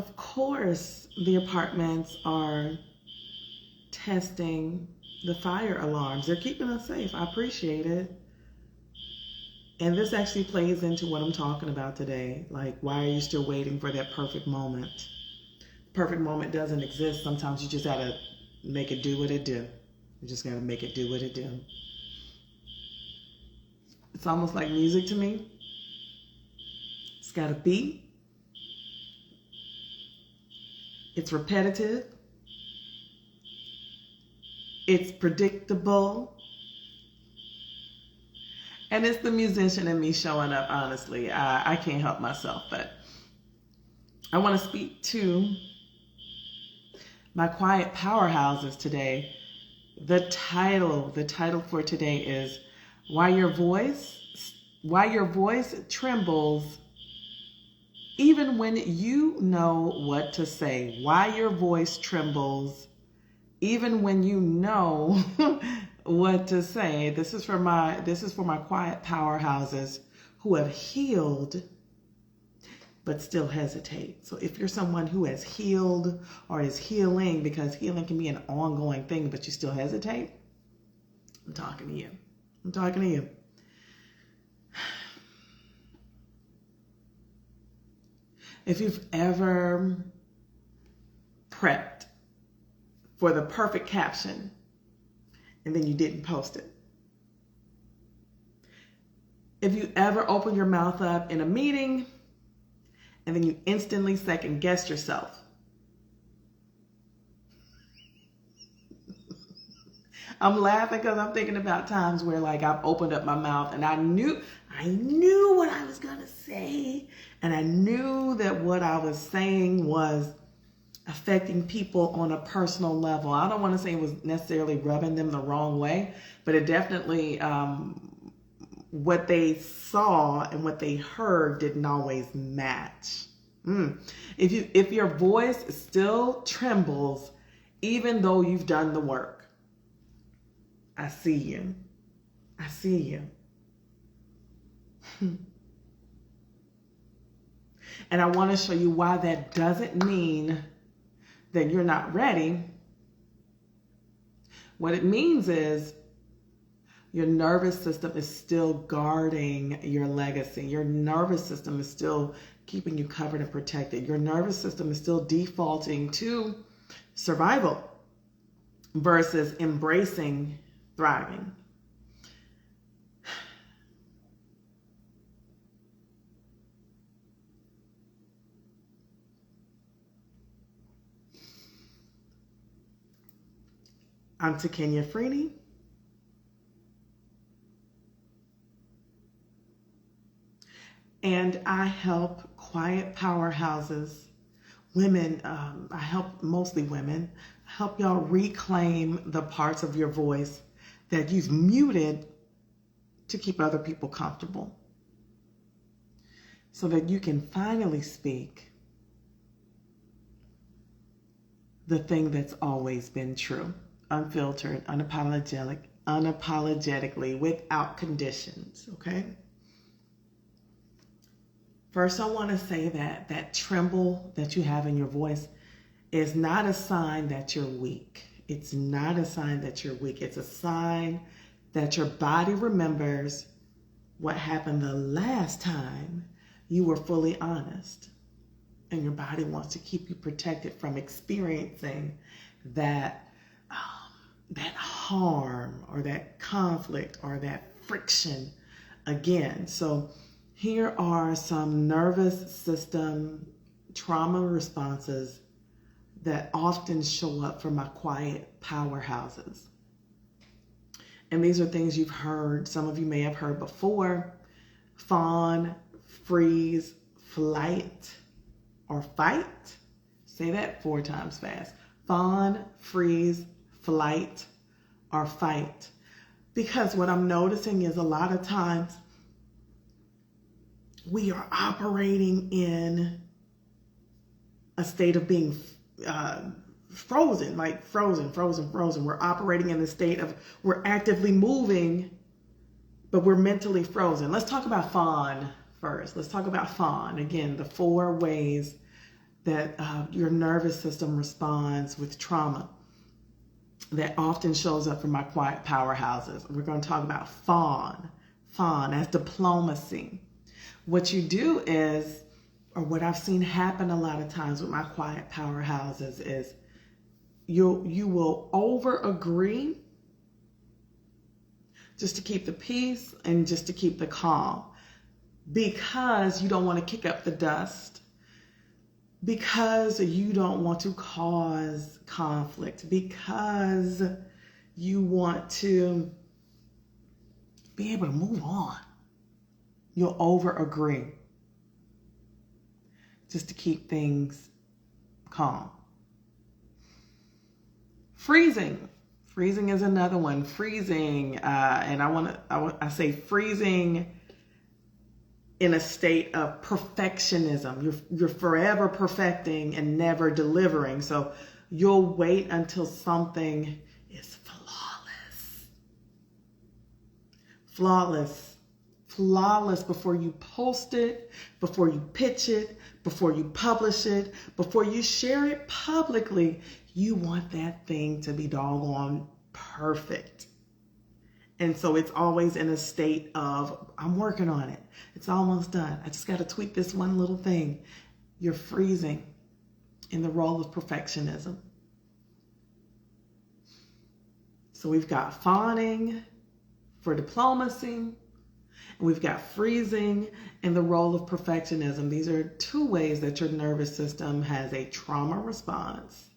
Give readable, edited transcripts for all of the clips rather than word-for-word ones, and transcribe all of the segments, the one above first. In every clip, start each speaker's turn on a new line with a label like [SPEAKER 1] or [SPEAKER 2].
[SPEAKER 1] Of course, the apartments are testing the fire alarms. They're keeping us safe. I appreciate it. And this actually plays into what I'm talking about today. Like, why are you still waiting for that perfect moment? Perfect moment doesn't exist. Sometimes you just gotta make it do what it do. You just gotta make it do what it do. It's almost like music to me. It's got a beat. It's repetitive. It's predictable. And it's the musician in me showing up, honestly. I can't help myself, but I want to speak to my quiet powerhouses today. The title for today is Why Your Voice Trembles Even When You Know What to Say. Why your voice trembles even when you know what to say. This is for my quiet powerhouses who have healed but still hesitate. So if you're someone who has healed or is healing, because healing can be an ongoing thing, but you still hesitate, I'm talking to you. I'm talking to you. If you've ever prepped for the perfect caption and then you didn't post it. If you ever open your mouth up in a meeting and then you instantly second guess yourself. I'm laughing because I'm thinking about times where like I've opened up my mouth and I knew what I was gonna say, and I knew that what I was saying was affecting people on a personal level. I don't want to say it was necessarily rubbing them the wrong way, but it definitely, what they saw and what they heard didn't always match. If your voice still trembles, even though you've done the work, I see you. I see you. And I want to show you why that doesn't mean that you're not ready. What it means is your nervous system is still guarding your legacy. Your nervous system is still keeping you covered and protected. Your nervous system is still defaulting to survival versus embracing thriving. I'm Takenya Freeney. And I help quiet powerhouses, women, I help mostly women, help y'all reclaim the parts of your voice that you've muted to keep other people comfortable, so that you can finally speak the thing that's always been true. Unfiltered, unapologetically, without conditions, okay? First, I want to say that that tremble that you have in your voice is not a sign that you're weak. It's not a sign that you're weak. It's a sign that your body remembers what happened the last time you were fully honest. And your body wants to keep you protected from experiencing that harm or that conflict or that friction again. So here are some nervous system trauma responses that often show up for my quiet powerhouses. And these are things you've heard, some of you may have heard before: fawn, freeze, flight, or fight. Say that 4 times fast. Fawn, freeze, flight, or fight. Because what I'm noticing is a lot of times we are operating in a state of being frozen, like frozen. We're operating in the state of, we're actively moving, but we're mentally frozen. Let's talk about fawn first. Let's talk about fawn. Again, the 4 ways that your nervous system responds with trauma that often shows up for my quiet powerhouses. We're going to talk about fawn as diplomacy. What you do is, or what I've seen happen a lot of times with my quiet powerhouses is you will over agree just to keep the peace and just to keep the calm, because you don't want to kick up the dust, because you don't want to cause conflict, because you want to be able to move on. You'll over agree just to keep things calm. Freezing is another one. Freezing, and I say freezing in a state of perfectionism. You're forever perfecting and never delivering. So you'll wait until something is flawless before you post it, before you pitch it, before you publish it, before you share it publicly. You want that thing to be doggone perfect. And so it's always in a state of, I'm working on it. It's almost done. I just got to tweak this one little thing. You're freezing in the role of perfectionism. So we've got fawning for diplomacy, and we've got freezing in the role of perfectionism. These are two ways that your nervous system has a trauma response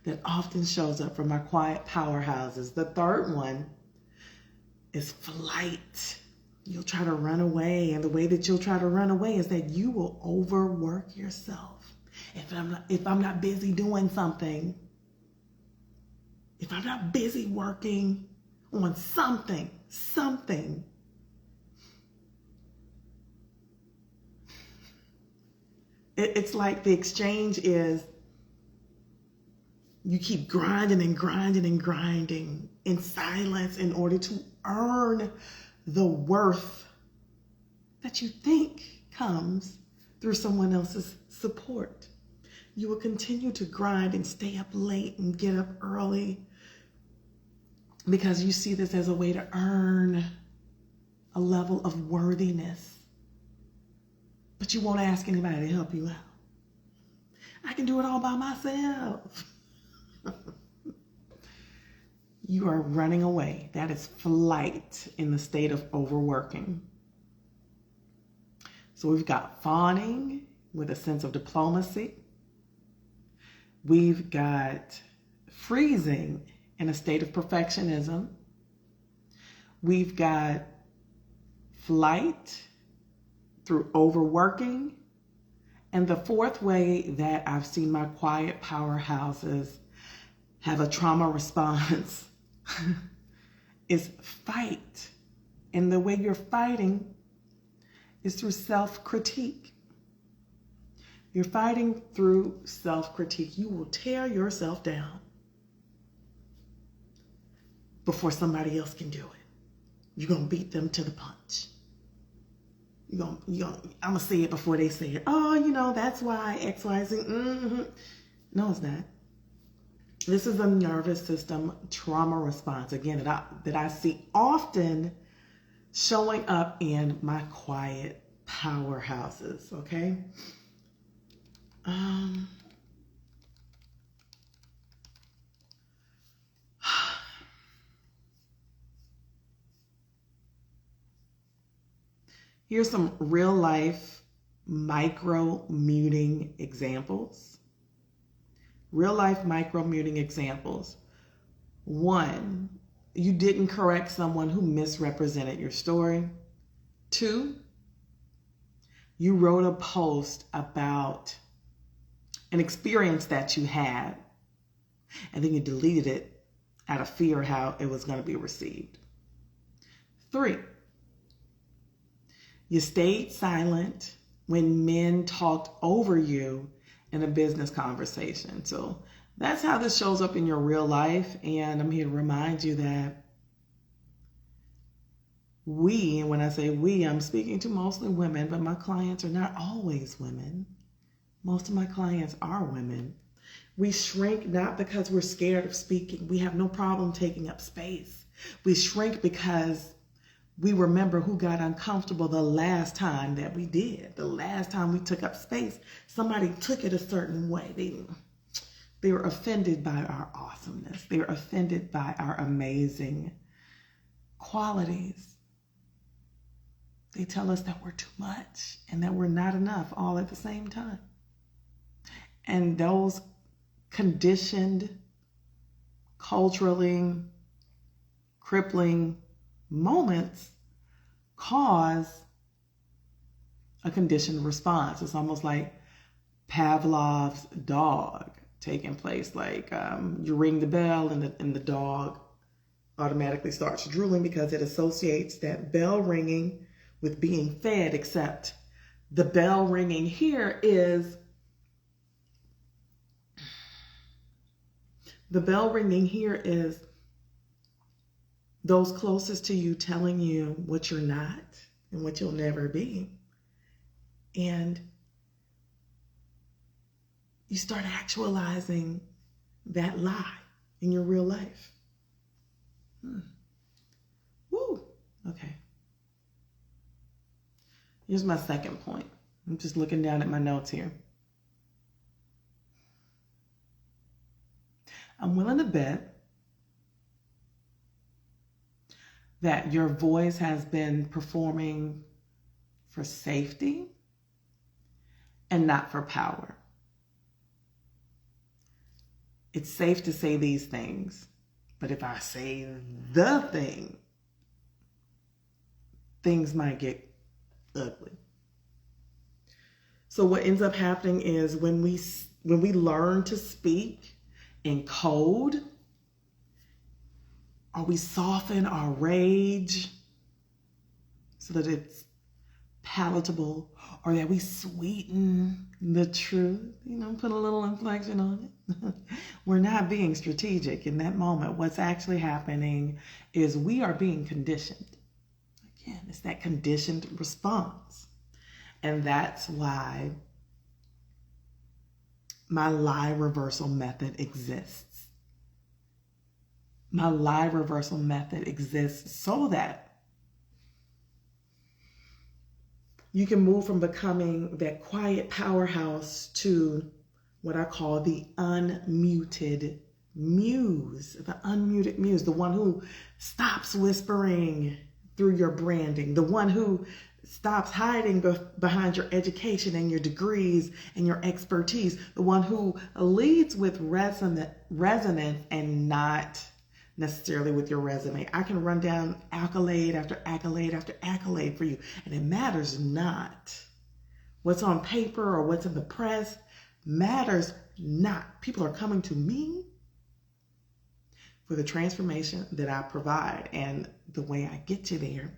[SPEAKER 1] that often shows up from our quiet powerhouses. The third one is flight. You'll try to run away, and the way that you'll try to run away is that you will overwork yourself. If I'm not busy doing something, if I'm not busy working on something, it's like the exchange is you keep grinding in silence in order to earn the worth that you think comes through someone else's support. You will continue to grind and stay up late and get up early because you see this as a way to earn a level of worthiness. But you won't ask anybody to help you out. I can do it all by myself. You are running away. That is flight in the state of overworking. So we've got fawning with a sense of diplomacy. We've got freezing in a state of perfectionism. We've got flight through overworking. And the fourth way that I've seen my quiet powerhouses have a trauma response is fight. And the way you're fighting is through self-critique. You're fighting through self-critique. You will tear yourself down before somebody else can do it. You're going to beat them to the punch. I'm going to say it before they say it. Oh, that's why X, Y, Z. Mm-hmm. No, it's not. This is a nervous system trauma response, again, that I see often showing up in my quiet powerhouses, okay? Here's some real life micro muting examples. Real life micro muting examples. 1, you didn't correct someone who misrepresented your story. 2, you wrote a post about an experience that you had, and then you deleted it out of fear how it was going to be received. 3, you stayed silent when men talked over you in a business conversation. So that's how this shows up in your real life. And I'm here to remind you that we, and when I say we, I'm speaking to mostly women, but my clients are not always women. Most of my clients are women. We shrink not because we're scared of speaking. We have no problem taking up space. We shrink because we remember who got uncomfortable the last time that we did. The last time we took up space, somebody took it a certain way. They were offended by our awesomeness. They were offended by our amazing qualities. They tell us that we're too much and that we're not enough all at the same time. And those conditioned, culturally crippling moments cause a conditioned response. It's almost like Pavlov's dog taking place. Like you ring the bell and the dog automatically starts drooling because it associates that bell ringing with being fed, except the bell ringing here is those closest to you telling you what you're not and what you'll never be. And you start actualizing that lie in your real life. Woo. Okay. Here's my second point. I'm just looking down at my notes here. I'm willing to bet that your voice has been performing for safety and not for power. It's safe to say these things, but if I say the thing, things might get ugly. So what ends up happening is when we learn to speak in code, or we soften our rage so that it's palatable, or that we sweeten the truth, put a little inflection on it. We're not being strategic in that moment. What's actually happening is we are being conditioned. Again, it's that conditioned response. And that's why my lie reversal method exists. My lie reversal method exists so that you can move from becoming that quiet powerhouse to what I call the unmuted muse, the one who stops whispering through your branding, the one who stops hiding behind your education and your degrees and your expertise, the one who leads with resonance and not necessarily with your resume. I can run down accolade after accolade after accolade for you, and it matters not. What's on paper or what's in the press matters not. People are coming to me for the transformation that I provide, and the way I get you there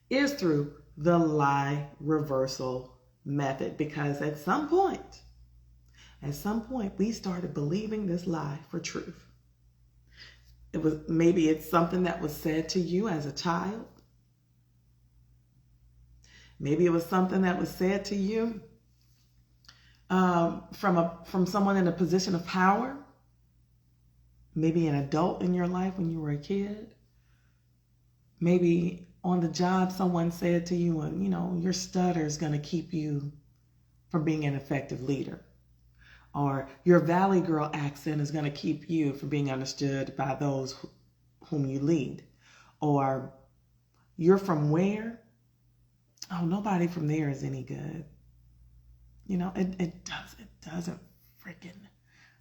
[SPEAKER 1] is through the lie reversal method, because at some point we started believing this lie for truth. Maybe it's something that was said to you as a child. Maybe it was something that was said to you from someone in a position of power. Maybe an adult in your life when you were a kid. Maybe on the job someone said to you, your stutter is going to keep you from being an effective leader. Or your Valley Girl accent is going to keep you from being understood by those whom you lead. Or you're from where? Oh, nobody from there is any good. It doesn't freaking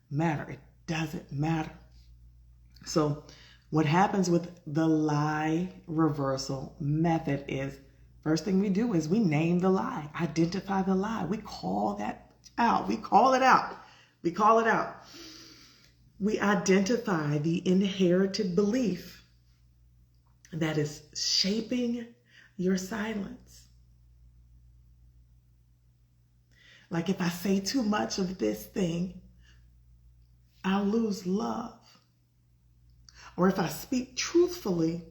[SPEAKER 1] matter. It doesn't matter. So what happens with the lie reversal method is, first thing we do is we name the lie, identify the lie. We call that out. We call it out. We call it out. We identify the inherited belief that is shaping your silence. Like, if I say too much of this thing, I'll lose love. Or if I speak truthfully,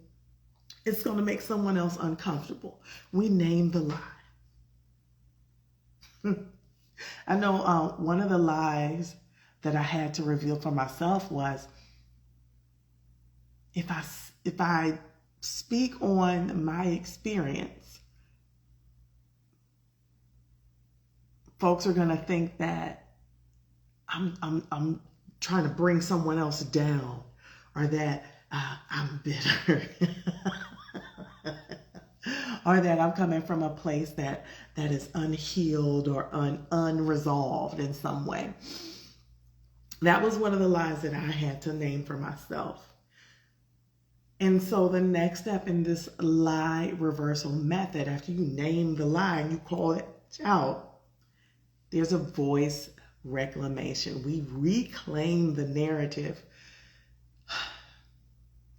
[SPEAKER 1] it's going to make someone else uncomfortable. We name the lie. I know one of the lies that I had to reveal for myself was if I speak on my experience, folks are gonna think that I'm trying to bring someone else down, or that I'm bitter, or that I'm coming from a place that is unhealed or unresolved in some way. That was one of the lies that I had to name for myself. And so the next step in this lie reversal method, after you name the lie and you call it out, there's a voice reclamation. We reclaim the narrative.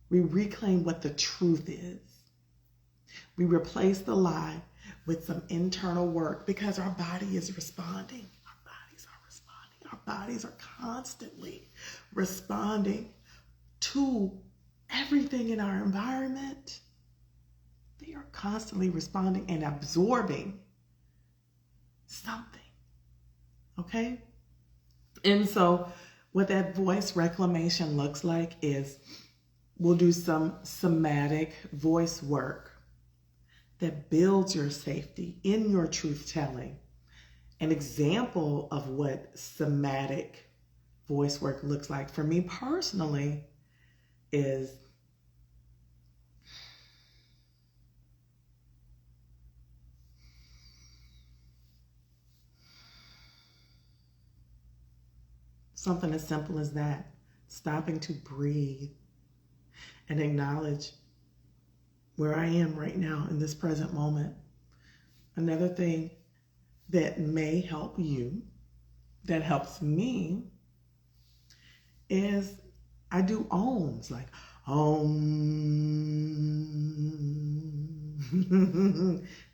[SPEAKER 1] We reclaim what the truth is. We replace the lie with some internal work because our body is responding. Our bodies are responding. Our bodies are constantly responding to everything in our environment. They are constantly responding and absorbing something. Okay? And so what that voice reclamation looks like is we'll do some somatic voice work that builds your safety in your truth telling. An example of what somatic voice work looks like for me personally is something as simple as that. Stopping to breathe and acknowledge where I am right now in this present moment. Another thing that may help you, that helps me, is I do ohms, like om.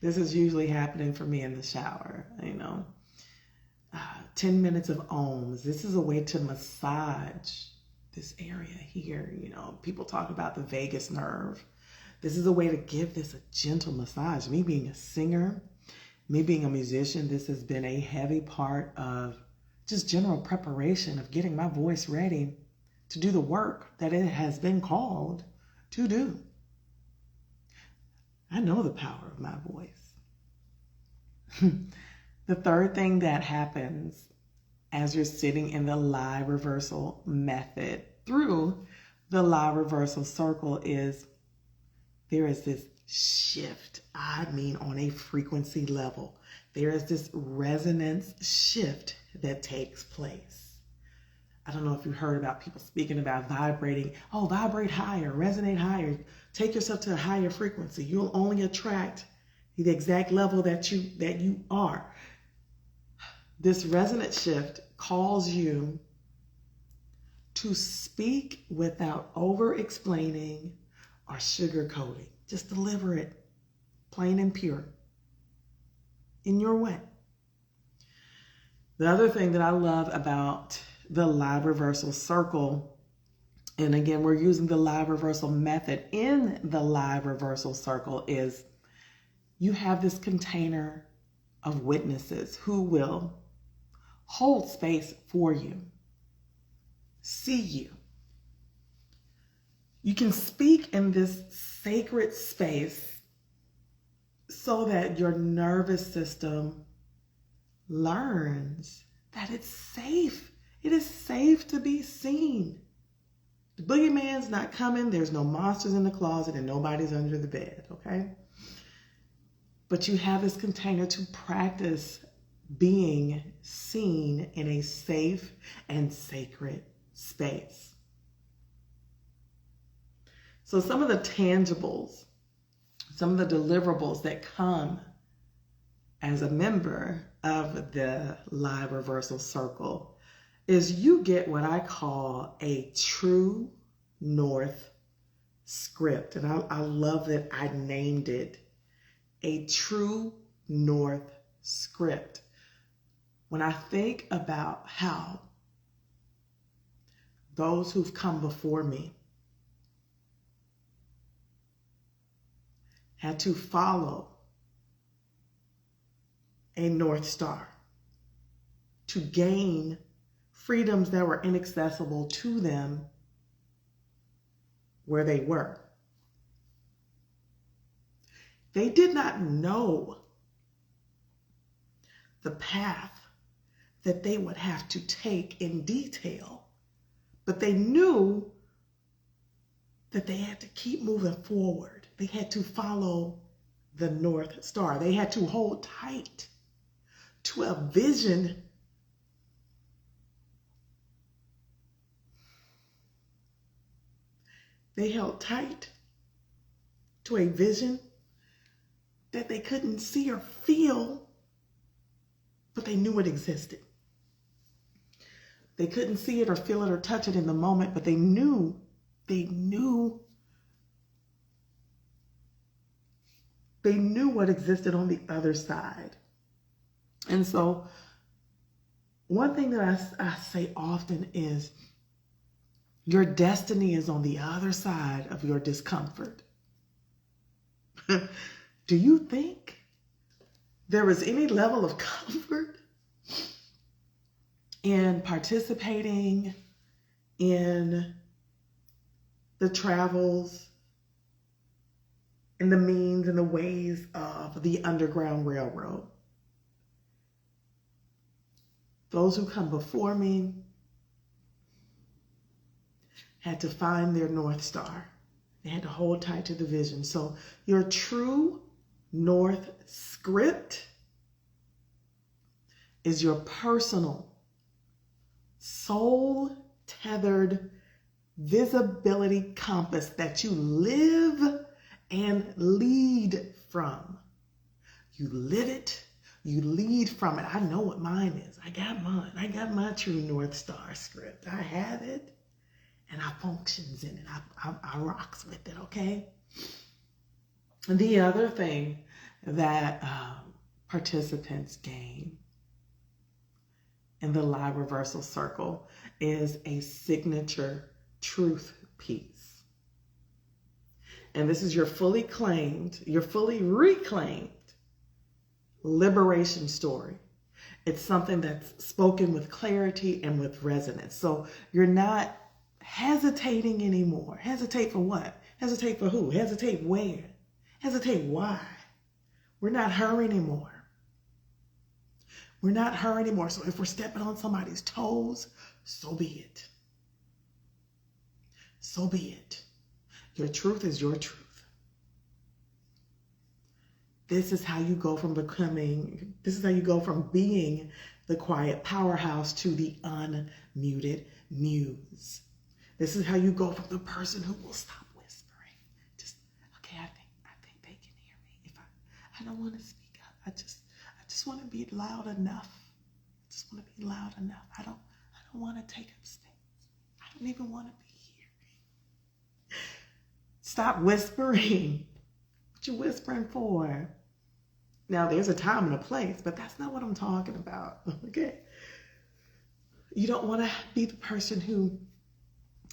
[SPEAKER 1] This is usually happening for me in the shower, 10 minutes of ohms. This is a way to massage this area here. People talk about the vagus nerve. This is a way to give this a gentle massage. Me being a singer, me being a musician, this has been a heavy part of just general preparation of getting my voice ready to do the work that it has been called to do. I know the power of my voice. The third thing that happens as you're sitting in the lie reversal method through the lie reversal circle is there is this shift. I mean, on a frequency level, there is this resonance shift that takes place. I don't know if you've heard about people speaking about vibrating. Oh, vibrate higher, resonate higher, take yourself to a higher frequency. You'll only attract the exact level that you are. This resonance shift calls you to speak without over-explaining or sugarcoating. Just deliver it plain and pure in your way. The other thing that I love about the lie reversal circle, and again, we're using the lie reversal method in the lie reversal circle, is you have this container of witnesses who will hold space for you, see you. You can speak in this sacred space so that your nervous system learns that it's safe. It is safe to be seen. The boogeyman's not coming. There's no monsters in the closet and nobody's under the bed, okay? But you have this container to practice being seen in a safe and sacred space. So some of the tangibles, some of the deliverables that come as a member of the lie reversal circle is you get what I call a true north script. And I love that I named it a true north script. When I think about how those who've come before me had to follow a North Star, to gain freedoms that were inaccessible to them where they were. They did not know the path that they would have to take in detail, but they knew that they had to keep moving forward. They had to follow the North Star. They had to hold tight to a vision They held tight to a vision that they couldn't see or feel, but they knew it existed. They couldn't see it or feel it or touch it in the moment, but they knew what existed on the other side. And so one thing that I say often is your destiny is on the other side of your discomfort. Do you think there is any level of comfort in participating in the travels, in the means and the ways of the Underground Railroad? Those who come before me had to find their North Star. They had to hold tight to the vision. So your true North script is your personal, soul-tethered visibility compass that you live and lead from. You live it, you lead from it. I know what mine is. I got mine. I got my true North Star script. I have it. And I functions in it. I rocks with it, okay? And the other thing that participants gain in the live reversal circle is a signature truth piece. And this is your fully reclaimed liberation story. It's something that's spoken with clarity and with resonance. So you're not hesitating anymore. Hesitate for what? Hesitate for who? Hesitate where? Hesitate why? We're not her anymore. We're not her anymore. So if we're stepping on somebody's toes, so be it. So be it. Your truth is your truth. This is how you go from being the quiet powerhouse to the unmuted muse. This is how you go from the person who will stop whispering. Just, okay, I think they can hear me. If I don't want to speak up. I just want to be loud enough. I just want to be loud enough. I don't want to take up space. I don't even want to be here. Stop whispering. What you whispering for? Now, there's a time and a place, but that's not what I'm talking about, okay? You don't want to be the person who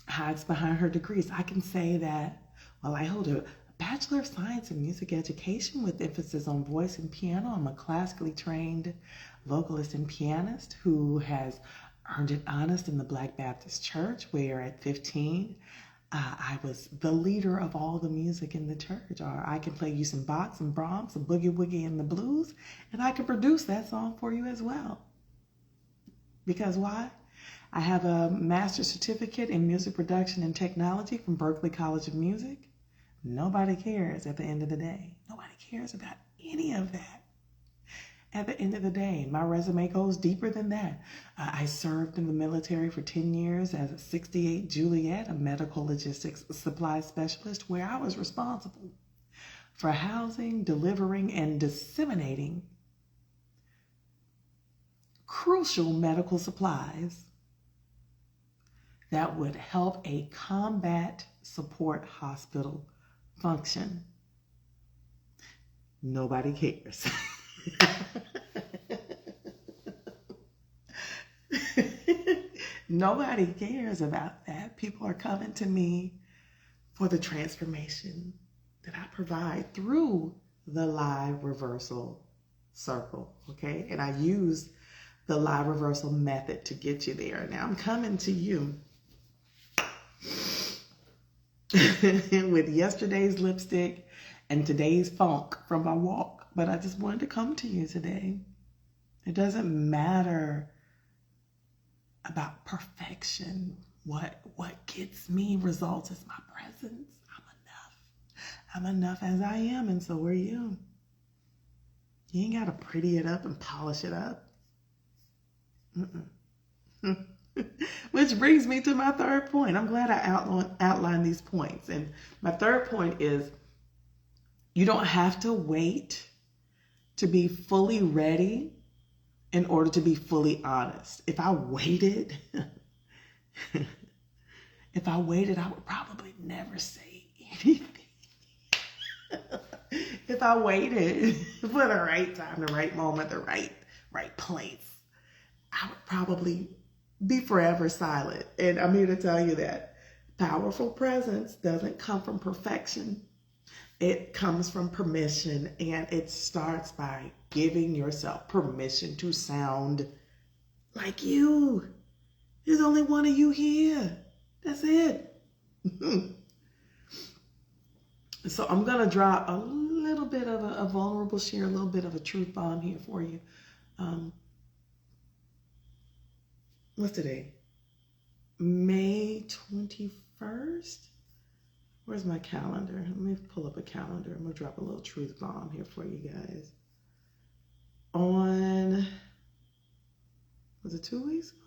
[SPEAKER 1] hides behind her degrees. I can say that, well, I hold a Bachelor of Science in Music Education with emphasis on voice and piano. I'm a classically trained vocalist and pianist who has earned it honest in the Black Baptist Church, where at 15, I was the leader of all the music in the church. Or I can play you some Bach, some Brahms, some Boogie Woogie and the blues, and I can produce that song for you as well. Because why? I have a master's certificate in music production and technology from Berklee College of Music. Nobody cares at the end of the day. Nobody cares about any of that. At the end of the day, my resume goes deeper than that. I served in the military for 10 years as a 68 Juliet, a medical logistics supply specialist, where I was responsible for housing, delivering, and disseminating crucial medical supplies that would help a combat support hospital function. Nobody cares. Nobody cares about that. People are coming to me for the transformation that I provide through the live reversal circle, okay? And I use the lie reversal method to get you there. Now I'm coming to you with yesterday's lipstick and today's funk from my walk. But I just wanted to come to you today. It doesn't matter about perfection. What gets me results is my presence. I'm enough as I am, and so are you. You ain't got to pretty it up and polish it up. Which brings me to my third point. I'm glad I outlined these points. And my third point is you don't have to wait to be fully ready in order to be fully honest. If I waited, I would probably never say anything. If I waited for the right time, the right moment, the right place, I would probably be forever silent. And I'm here to tell you that powerful presence doesn't come from perfection. It comes from permission, and it starts by giving yourself permission to sound like you. There's only one of you here. That's it. So I'm going to drop a little bit of a vulnerable share, a little bit of a truth bomb here for you. What's today? May 21st? Where's my calendar? Let me pull up a calendar. I'm going to drop a little truth bomb here for you guys. Was it 2 weeks ago?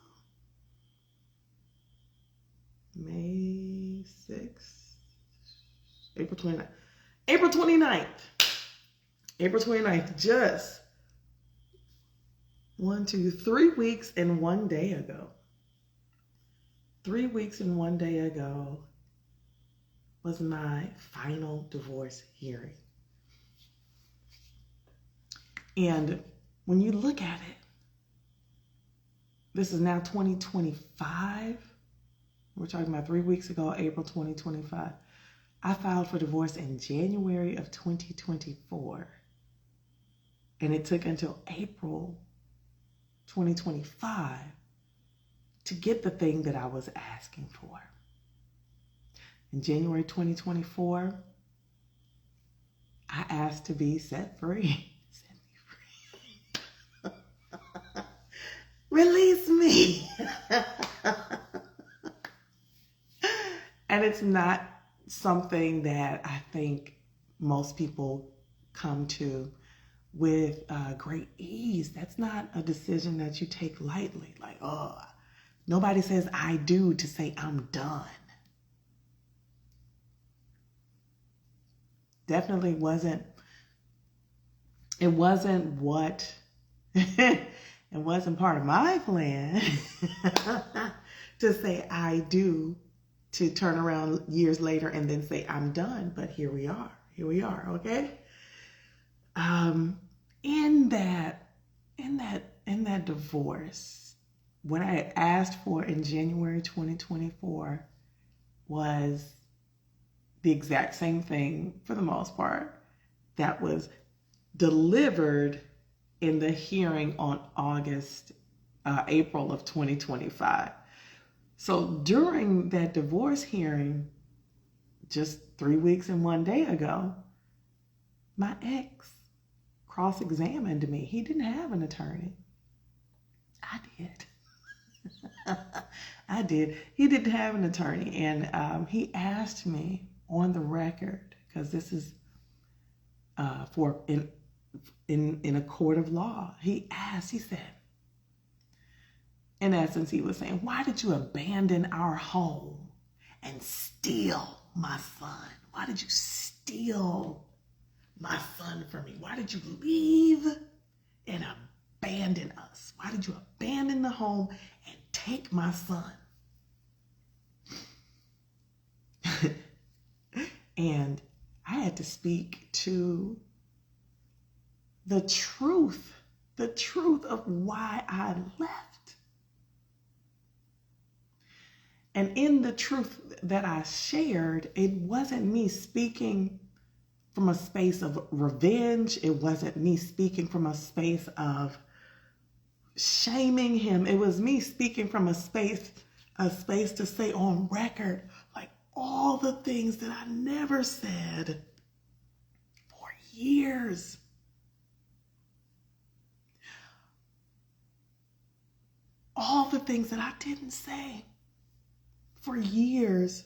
[SPEAKER 1] May 6th? April 29th. April 29th. April 29th. Just 3 weeks and 1 day ago. 3 weeks and 1 day ago was my final divorce hearing. And when you look at it, this is now 2025. We're talking about 3 weeks ago, April 2025. I filed for divorce in January of 2024. And it took until April 2025 to get the thing that I was asking for. In January 2024, I asked to be set free. Set me free. Release me. And it's not something that I think most people come to with great ease. That's not a decision that you take lightly. Like, oh, nobody says I do to say I'm done. Definitely wasn't what, it wasn't part of my plan to say I do, to turn around years later and then say I'm done. But here we are, okay? In that divorce, what I had asked for in January 2024 was the exact same thing, for the most part, that was delivered in the hearing on April of 2025. So during that divorce hearing, just 3 weeks and 1 day ago, my ex cross-examined me. He didn't have an attorney. I did. I did. He didn't have an attorney. And he asked me on the record, because this is in a court of law. He said, in essence, he was saying, why did you abandon our home and steal my son? Why did you steal my son from me? Why did you leave and abandon us? Why did you abandon the home and take my son? And I had to speak to the truth of why I left. And in the truth that I shared, it wasn't me speaking from a space of revenge. It wasn't me speaking from a space of shaming him. It was me speaking from a space to say on record, like all the things that I never said for years. All the things that I didn't say for years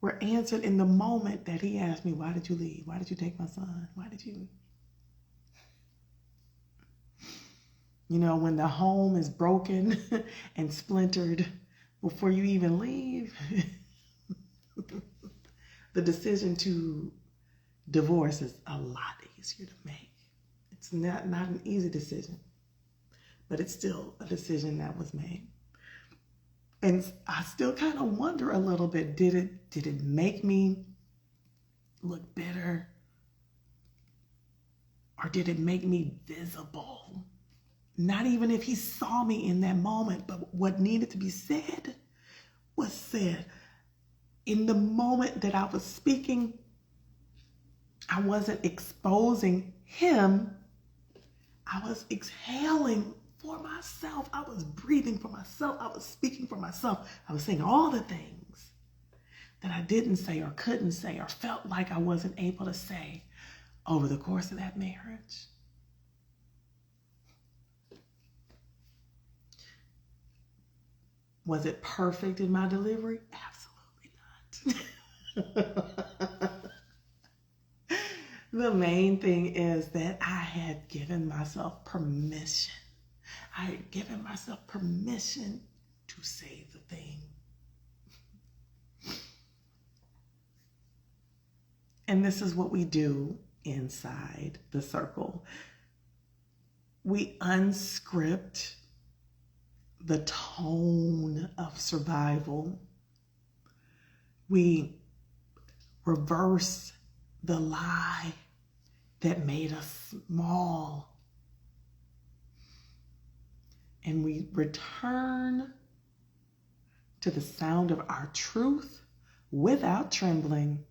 [SPEAKER 1] were answered in the moment that he asked me, why did you leave? Why did you take my son? Why did you? You know, when the home is broken and splintered before you even leave, the decision to divorce is a lot easier to make. It's not an easy decision, but it's still a decision that was made. And I still kind of wonder a little bit, did it make me look bitter? Or did it make me visible? Not even if he saw me in that moment, but what needed to be said was said. In the moment that I was speaking, I wasn't exposing him. I was exhaling for myself. I was breathing for myself. I was speaking for myself. I was saying all the things that I didn't say or couldn't say or felt like I wasn't able to say over the course of that marriage. Was it perfect in my delivery? Absolutely not. The main thing is that I had given myself permission. I had given myself permission to say the thing. And this is what we do inside the circle. We unscript the tone of survival. We reverse the lie that made us small. And we return to the sound of our truth without trembling.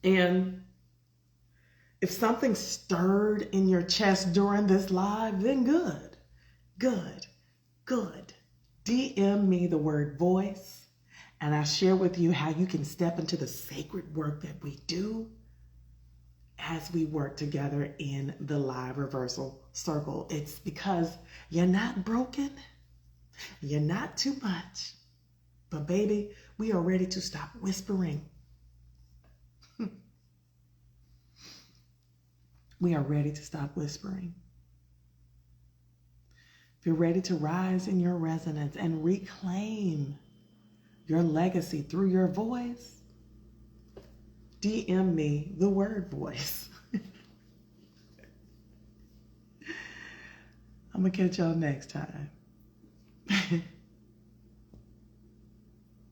[SPEAKER 1] And if something stirred in your chest during this live, then good. DM me the word voice, and I'll share with you how you can step into the sacred work that we do as we work together in the live reversal circle. It's because you're not broken, you're not too much, but baby, we are ready to stop whispering. We are ready to stop whispering. If you're ready to rise in your resonance and reclaim your legacy through your voice, DM me the word voice. I'm going to catch y'all next time.